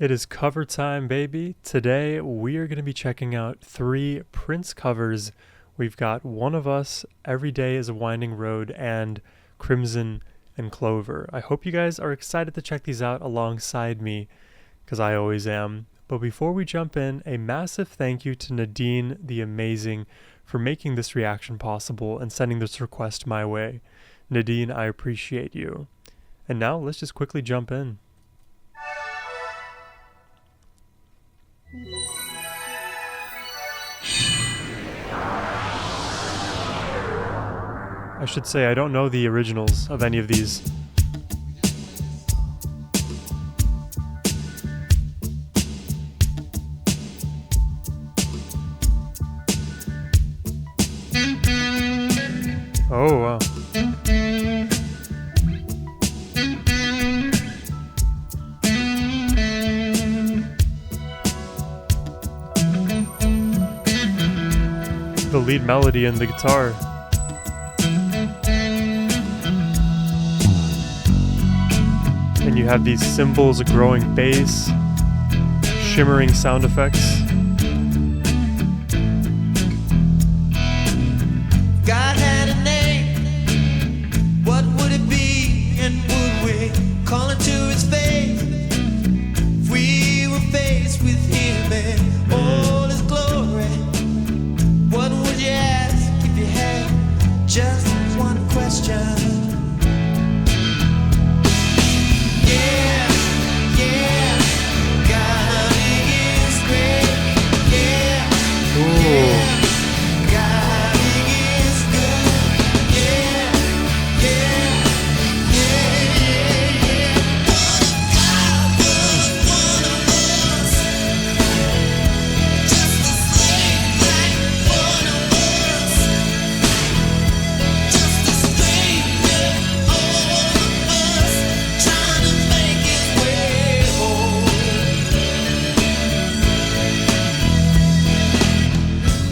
It is cover time, baby. Today we are going to be checking out 3 Prince covers. We've got One of Us, Every Day is a Winding Road, and Crimson and Clover. I hope you guys are excited to check these out alongside me, because I always am. But before we jump in, a massive thank you to Nadine the Amazing for making this reaction possible and sending this request my way. Nadine, I appreciate you. And now let's just quickly jump in. I should say I don't know the originals of any of these. Oh, wow. The lead melody and the guitar. And you have these cymbals, a growing bass, shimmering sound effects. God had a name, what would it be, and would we call it to its face? If we were faced with him and all his glory, what would you ask if you had just one question? Yeah, yeah, God is great. Yeah, yeah, God is good. Yeah, yeah, yeah, yeah, yeah. God was one of us, just the same like one of us, just a stranger, all of us, trying to make his way home.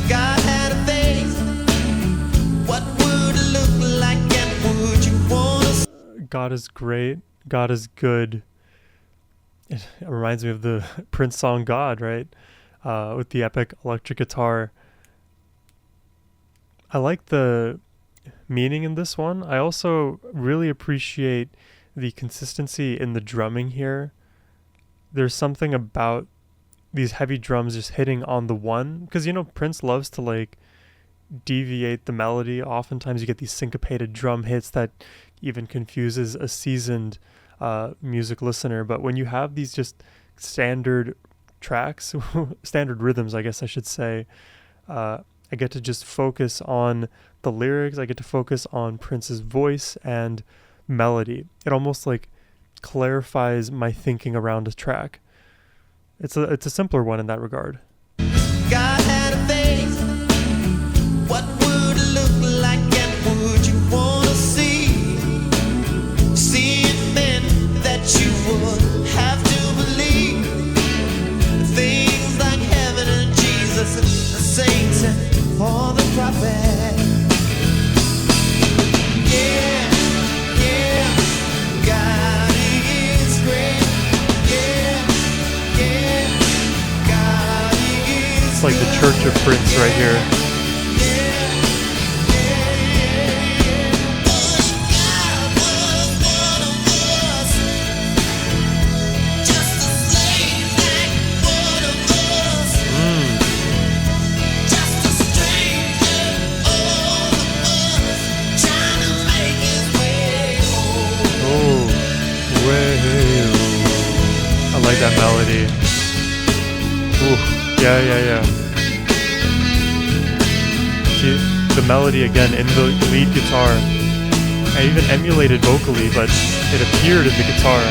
God had a face, what would it look like, and would you want to God is great. God is good. It reminds me of the Prince song God, right? With the epic electric guitar. I like the meaning in this one. I also really appreciate the consistency in the drumming here. There's something about these heavy drums just hitting on the one, because Prince loves to like deviate the melody. Oftentimes you get these syncopated drum hits that even confuses a seasoned music listener. But when you have these just standard tracks, standard rhythms, I guess I should say, I get to just focus on the lyrics. I get to focus on Prince's voice and melody. It almost like clarifies my thinking around a track. It's a simpler one in that regard. God had a face, what would it look like, and would you want to see? See it meant that you would have to believe things like heaven and Jesus and the saints and all the prophets. Yeah, yeah, God is great. Yeah, yeah, God is It's like the Church of Prince right here. I like that melody. Ooh, yeah. See, the melody again in the lead guitar. I even emulated vocally, but it appeared in the guitar.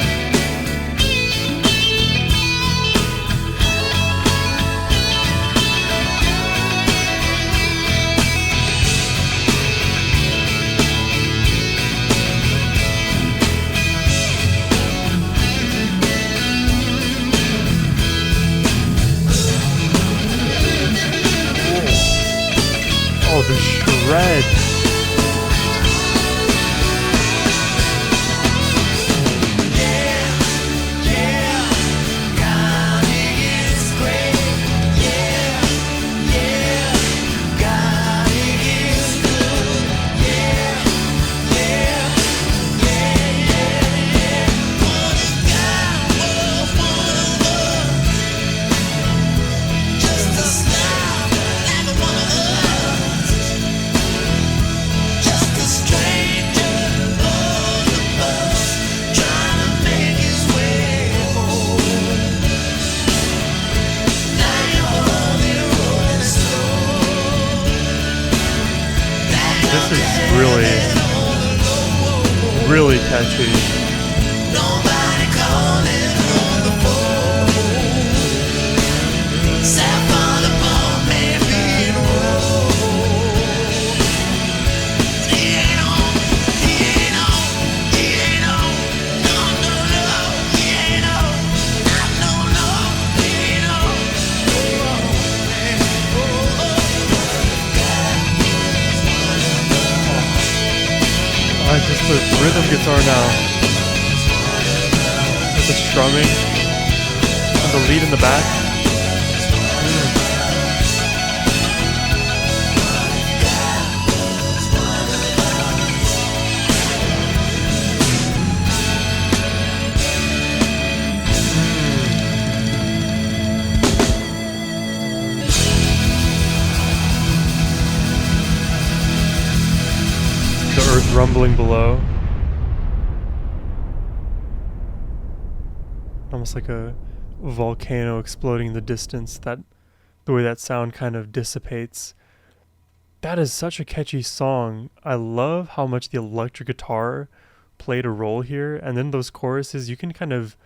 Oh, the shred. Yeah. catchy. Nobody calling on the phone. Except for the poor man being old. He ain't on, he ain't on, he ain't on. No, no, no, he ain't on. No, no, he ain't on. Just the rhythm guitar now. With the strumming and the lead in the back. The earth rumbling below. Almost like a volcano exploding in the distance. The way that sound kind of dissipates. That is such a catchy song. I love how much the electric guitar played a role here. And then those choruses, you can kind of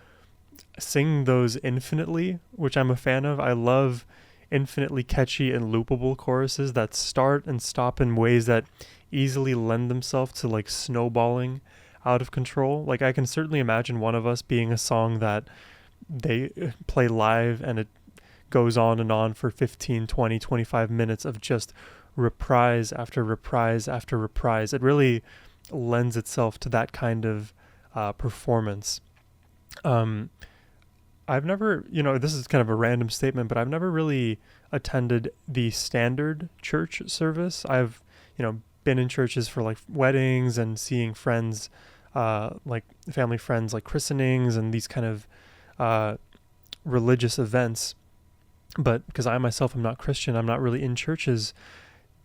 sing those infinitely, which I'm a fan of. I love infinitely catchy and loopable choruses that start and stop in ways that easily lend themselves to like snowballing out of control. Like I can certainly imagine one of us being a song that they play live and it goes on and on for 15, 20, 25 minutes of just reprise after reprise after reprise. It really lends itself to that kind of performance. I've never, this is kind of a random statement, but I've never really attended the standard church service. I've, been in churches for like weddings and seeing friends, like family friends, like christenings and these kind of religious events. But because I myself am not Christian, I'm not really in churches.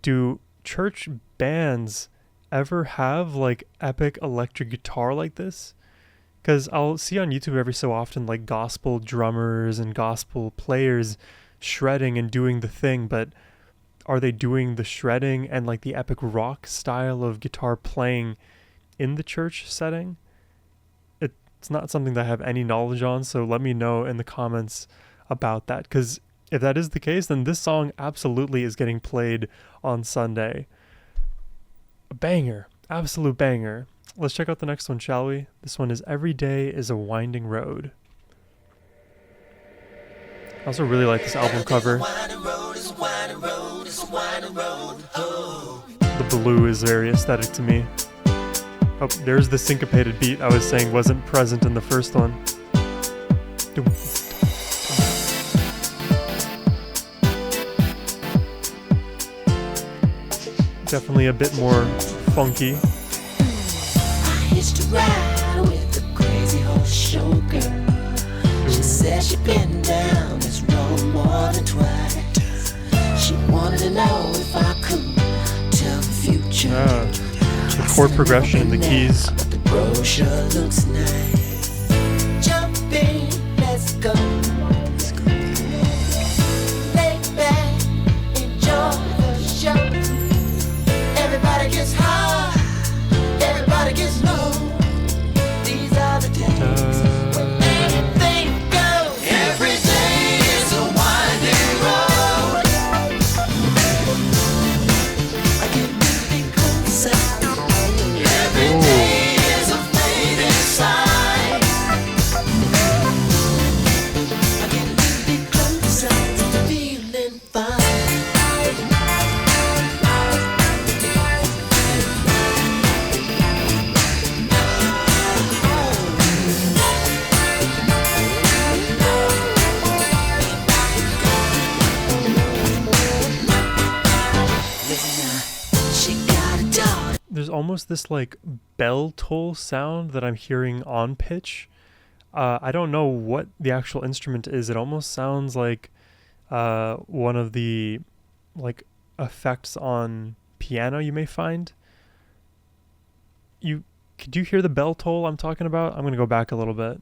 Do church bands ever have like epic electric guitar like this? Because I'll see on YouTube every so often like gospel drummers and gospel players shredding and doing the thing, but are they doing the shredding and like the epic rock style of guitar playing in the church setting? It's not something that I have any knowledge on, so let me know in the comments about that, because if that is the case, then this song absolutely is getting played on Sunday. A banger, absolute banger. Let's check out the next one, shall we? This one is Every Day is a Winding Road. I also really like this album cover. The blue is very aesthetic to me. Oh, there's the syncopated beat I was saying wasn't present in the first one. Definitely a bit more funky. I used to ride with a crazy horse show girl. She said she'd been down this road more than twice. She wanted to know if I could tell the future. The chord progression and the keys. But the brochure looks nice. Jump in, let's go. Lay back, enjoy the show. Everybody gets high, everybody gets low. These are the days when anything goes. Every day is a winding road. I get really close. Every day is a fading sign. I get really close to feeling fine. There's almost this like bell toll sound that I'm hearing on pitch. I don't know what the actual instrument is. It almost sounds like one of the like effects on piano you may find. Could you hear the bell toll I'm talking about? I'm gonna go back a little bit.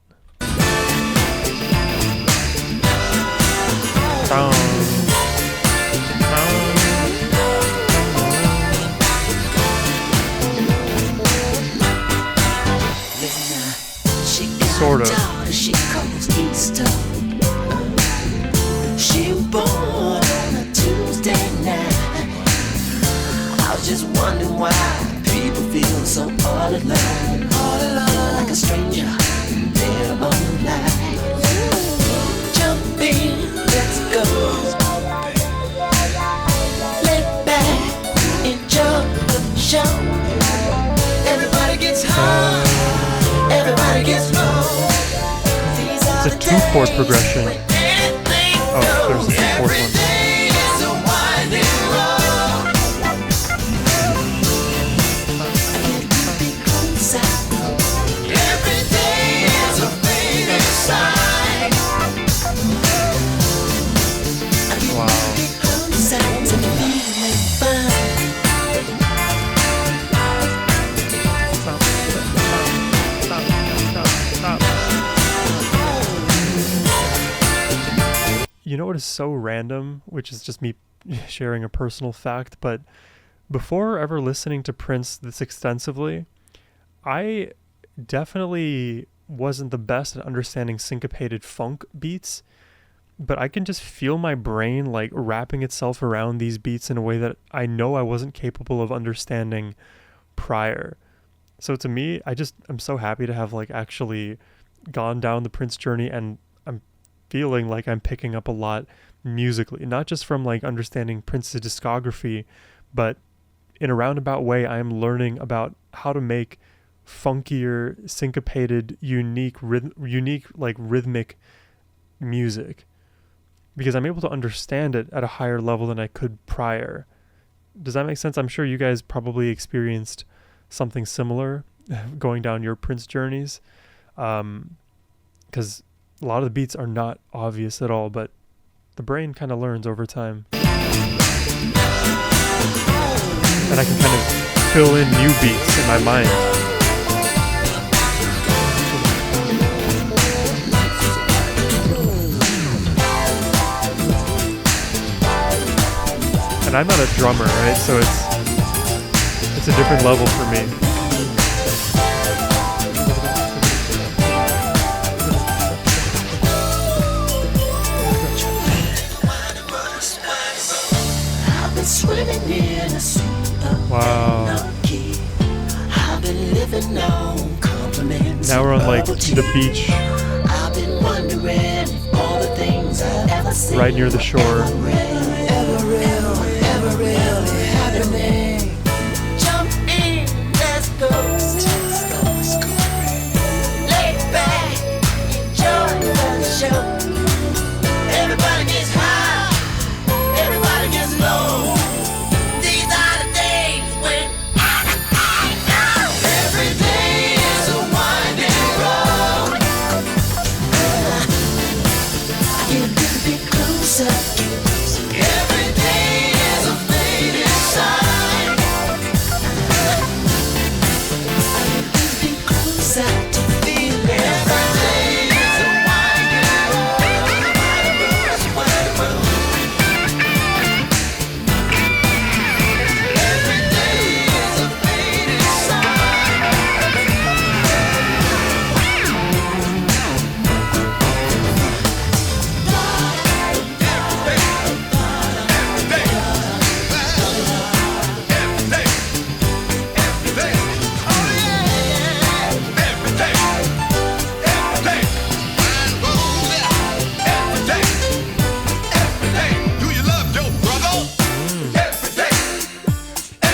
chord progression. Oh, there's a fourth one. You know what is so random, which is just me sharing a personal fact, but before ever listening to Prince this extensively, I definitely wasn't the best at understanding syncopated funk beats, but I can just feel my brain like wrapping itself around these beats in a way that I know I wasn't capable of understanding prior. So to me, I'm so happy to have like actually gone down the Prince journey, and I'm feeling like I'm picking up a lot musically, not just from like understanding Prince's discography, but in a roundabout way, I am learning about how to make funkier, syncopated, unique like rhythmic music, because I'm able to understand it at a higher level than I could prior. Does that make sense? I'm sure you guys probably experienced something similar going down your Prince journeys, because a lot of the beats are not obvious at all, but the brain kind of learns over time. And I can kind of fill in new beats in my mind. And I'm not a drummer, right? So it's a different level for me. Wow. Now we're on like the beach, right near the shore. Jump in, let's go. Lay back, enjoy the show. Everybody gets high, everybody gets low. These are the days when every day is a winding road. Get a little bit closer. Every day is a faded sign. Get a little bit closer to feel it. Every day is a winding road. Winding road. Every day is a faded sign.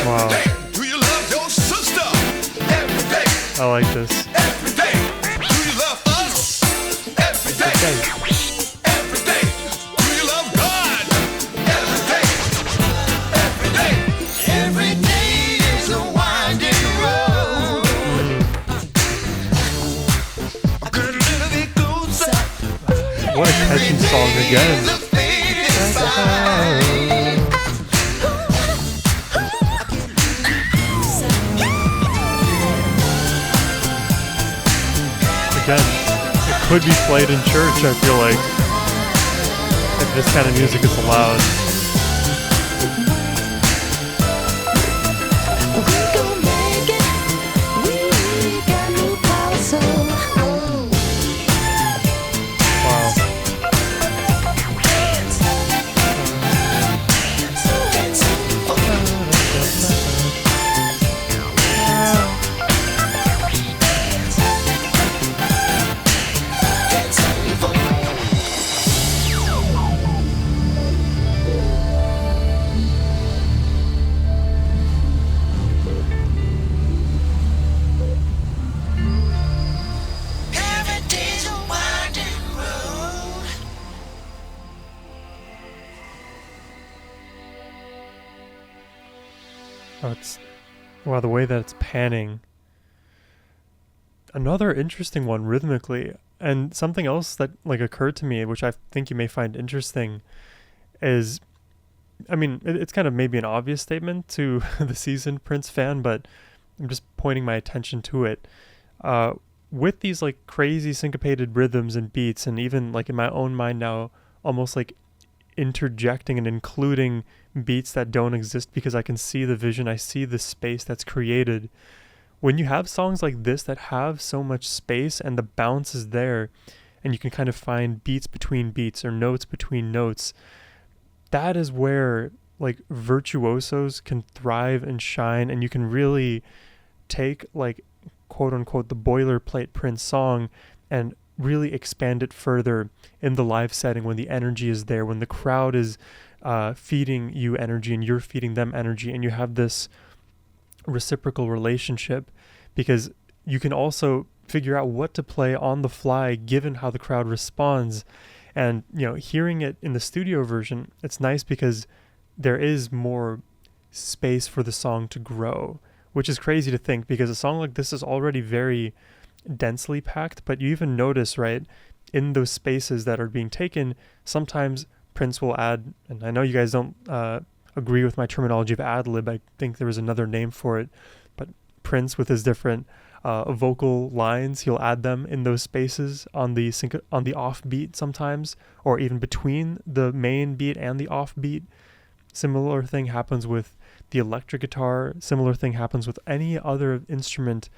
Wow, Do you love your sister? Every day. I like this. Every day. Do you love us? Every day. Every day. Do you love God? Every day. Every day. Every day is a winding road. Get a little bit closer. What a catchy song again. The faded sign. Again, it could be played in church, I feel like, if this kind of music is allowed. We gon' make it. We got no power, so Wow. Oh, it's wow, the way that it's panning. Another interesting one rhythmically, and something else that like occurred to me, which I think you may find interesting, is, I mean, it's kind of maybe an obvious statement to the seasoned Prince fan, but I'm just pointing my attention to it. With these like crazy syncopated rhythms and beats, and even like in my own mind now, almost like interjecting and including beats that don't exist because I can see the vision, I see the space that's created. When you have songs like this that have so much space and the bounce is there, and you can kind of find beats between beats or notes between notes, that is where like virtuosos can thrive and shine, and you can really take like quote unquote the boilerplate Prince song and really expand it further in the live setting when the energy is there, when the crowd is feeding you energy and you're feeding them energy, and you have this reciprocal relationship, because you can also figure out what to play on the fly given how the crowd responds. And you know, hearing it in the studio version, it's nice because there is more space for the song to grow, which is crazy to think because a song like this is already very densely packed. But you even notice, right, in those spaces that are being taken, sometimes Prince will add, and I know you guys don't agree with my terminology of ad-lib, I think there was another name for it, but Prince with his different vocal lines, he'll add them in those spaces on the off beat sometimes, or even between the main beat and the off beat. Similar thing happens with the electric guitar, similar thing happens with any other instrument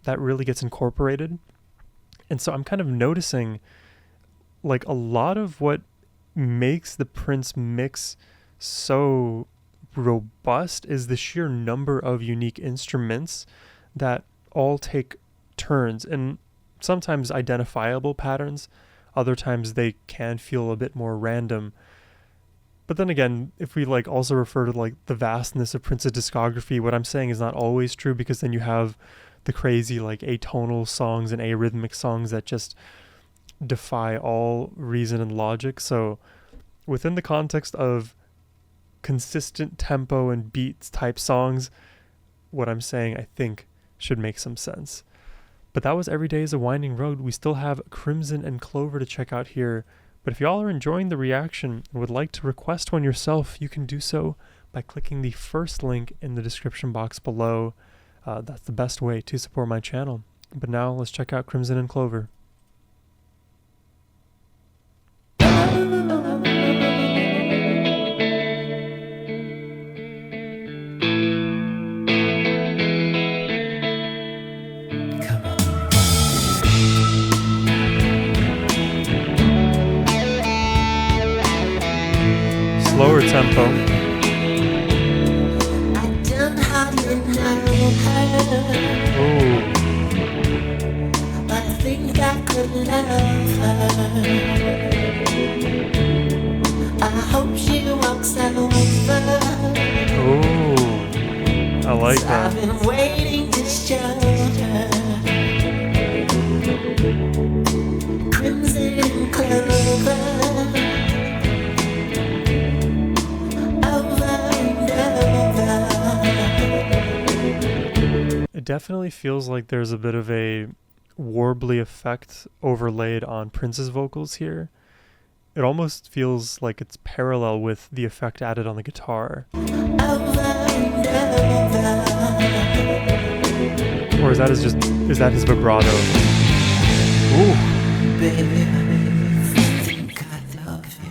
that really gets incorporated. And so I'm kind of noticing like a lot of what makes the Prince mix so robust is the sheer number of unique instruments that all take turns, and sometimes identifiable patterns, other times they can feel a bit more random. But then again, if we like also refer to like the vastness of Prince's discography, what I'm saying is not always true, because then you have the crazy like atonal songs and arrhythmic songs that just defy all reason and logic. So within the context of consistent tempo and beats type songs, what I'm saying I think should make some sense. But that was Every Day is a Winding Road. We still have Crimson and Clover to check out here. But if y'all are enjoying the reaction and would like to request one yourself, you can do so by clicking the first link in the description box below. That's the best way to support my channel. But now let's check out Crimson and Clover. Slower tempo. Ooh. But I think I could love her. I hope she walks over. Ooh. I like that. I've been waiting to show her. Crimson and Clover. It definitely feels like there's a bit of a warbly effect overlaid on Prince's vocals here. It almost feels like it's parallel with the effect added on the guitar. Or is that his vibrato? Ooh. Baby, I think I love you.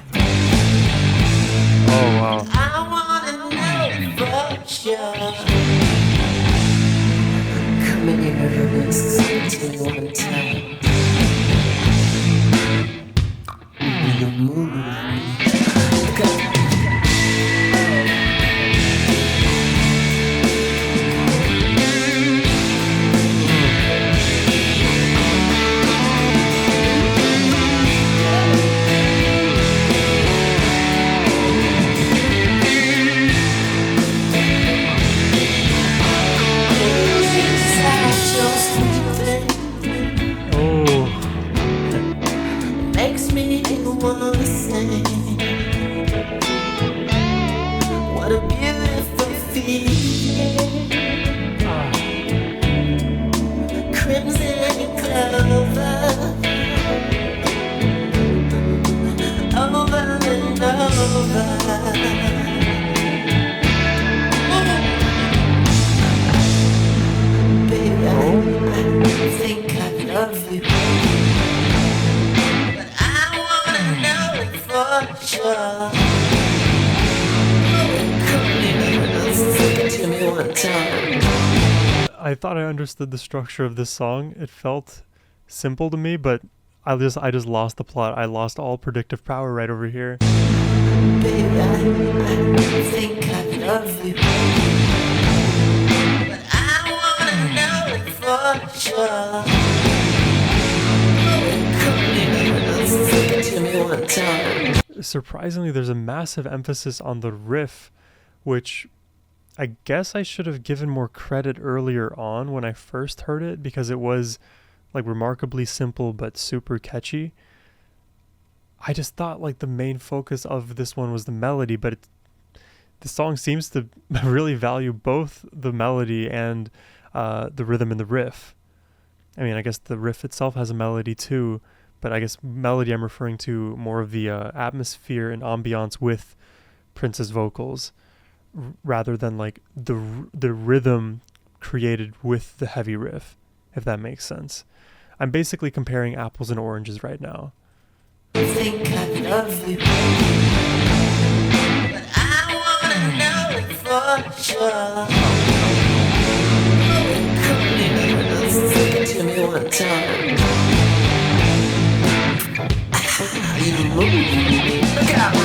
Oh wow. I wanna know for sure. Come in here and listen to me one time. Will you move me? Go. Makes me wanna sing. What a beautiful feeling. Crimson clover, over and over. Baby, I think I love you, but I wanna know it for sure. Come here, sing it to me one time. I thought I understood the structure of this song. It felt simple to me, but I just lost the plot. I lost all predictive power right over here. Baby, I think I love you, but I wanna know it for sure. Come here, sing it to me one time. Surprisingly, there's a massive emphasis on the riff, which I guess I should have given more credit earlier on when I first heard it, because it was like remarkably simple but super catchy. I just thought like the main focus of this one was the melody, but the song seems to really value both the melody and the rhythm and the riff. I mean, I guess the riff itself has a melody too, but I guess melody I'm referring to more of the atmosphere and ambiance with Prince's vocals, rather than like the rhythm created with the heavy riff, if that makes sense. I'm basically comparing apples and oranges right now. I think I love you, but I wanna know it for sure. Come here, sing it to me one time. You move, look out.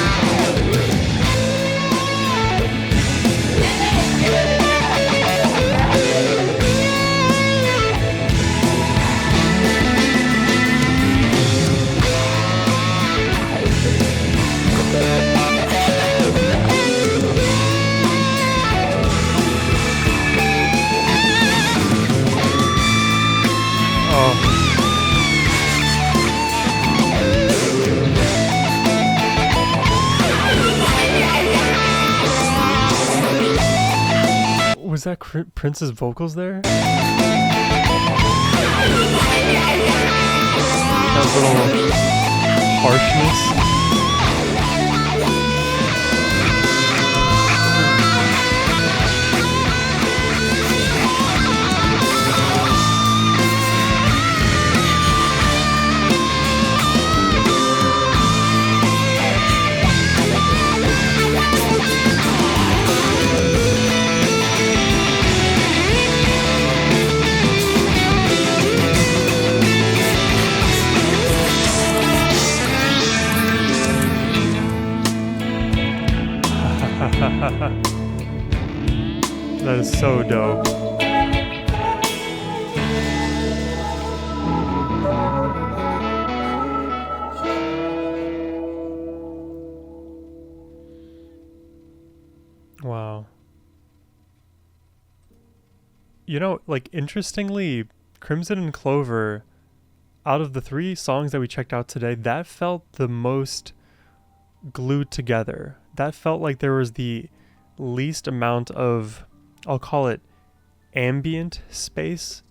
Was that Prince's vocals there? That little harshness. That is so dope. Wow. You know, like, interestingly, Crimson and Clover, out of the 3 songs that we checked out today, that felt the most glued together. That felt like there was the least amount of, I'll call it, ambient space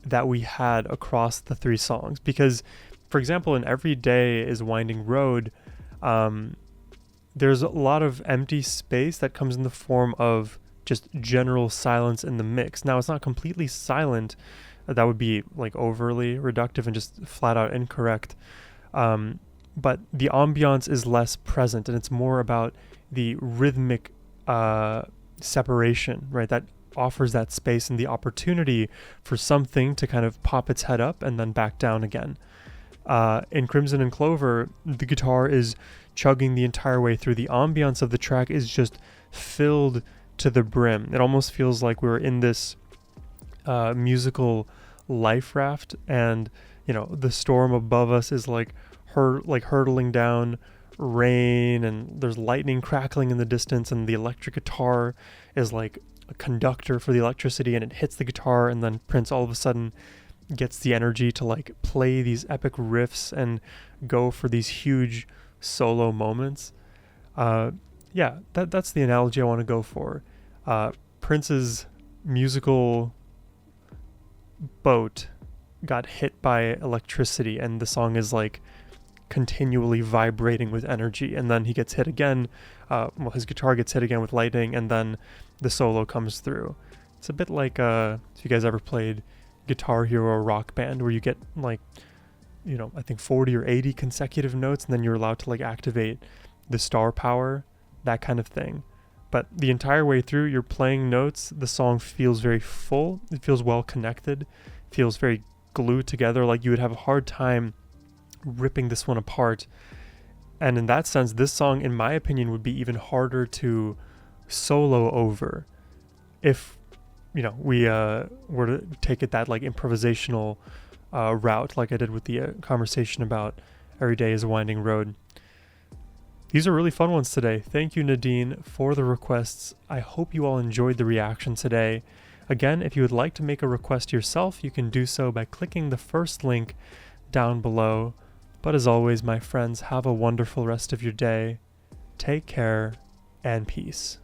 that we had across the 3 songs. Because, for example, in Every Day is Winding Road, there's a lot of empty space that comes in the form of just general silence in the mix. Now, it's not completely silent. That would be like overly reductive and just flat out incorrect. But the ambiance is less present, and it's more about the rhythmic separation, right? That offers that space and the opportunity for something to kind of pop its head up and then back down again. In Crimson and Clover, the guitar is chugging the entire way through. The ambiance of the track is just filled to the brim. It almost feels like we're in this musical life raft, and you know, the storm above us is like hurtling down rain, and there's lightning crackling in the distance, and the electric guitar is like a conductor for the electricity, and it hits the guitar, and then Prince all of a sudden gets the energy to like play these epic riffs and go for these huge solo moments. Yeah, that's the analogy I want to go for. Prince's musical boat got hit by electricity and the song is like continually vibrating with energy, and then he gets hit again, his guitar gets hit again with lightning, and then the solo comes through. It's a bit like if you guys ever played Guitar Hero or Rock Band, where you get like, I think 40 or 80 consecutive notes, and then you're allowed to like activate the star power, that kind of thing. But the entire way through, you're playing notes, the song feels very full, it feels well connected, feels very glued together, like you would have a hard time ripping this one apart. And in that sense, this song, in my opinion, would be even harder to solo over if, we were to take it that like improvisational route, like I did with the conversation about Every Day is a Winding Road. These are really fun ones today. Thank you, Nadine, for the requests. I hope you all enjoyed the reaction today. Again, if you would like to make a request yourself, you can do so by clicking the first link down below. But as always, my friends, have a wonderful rest of your day. Take care and peace.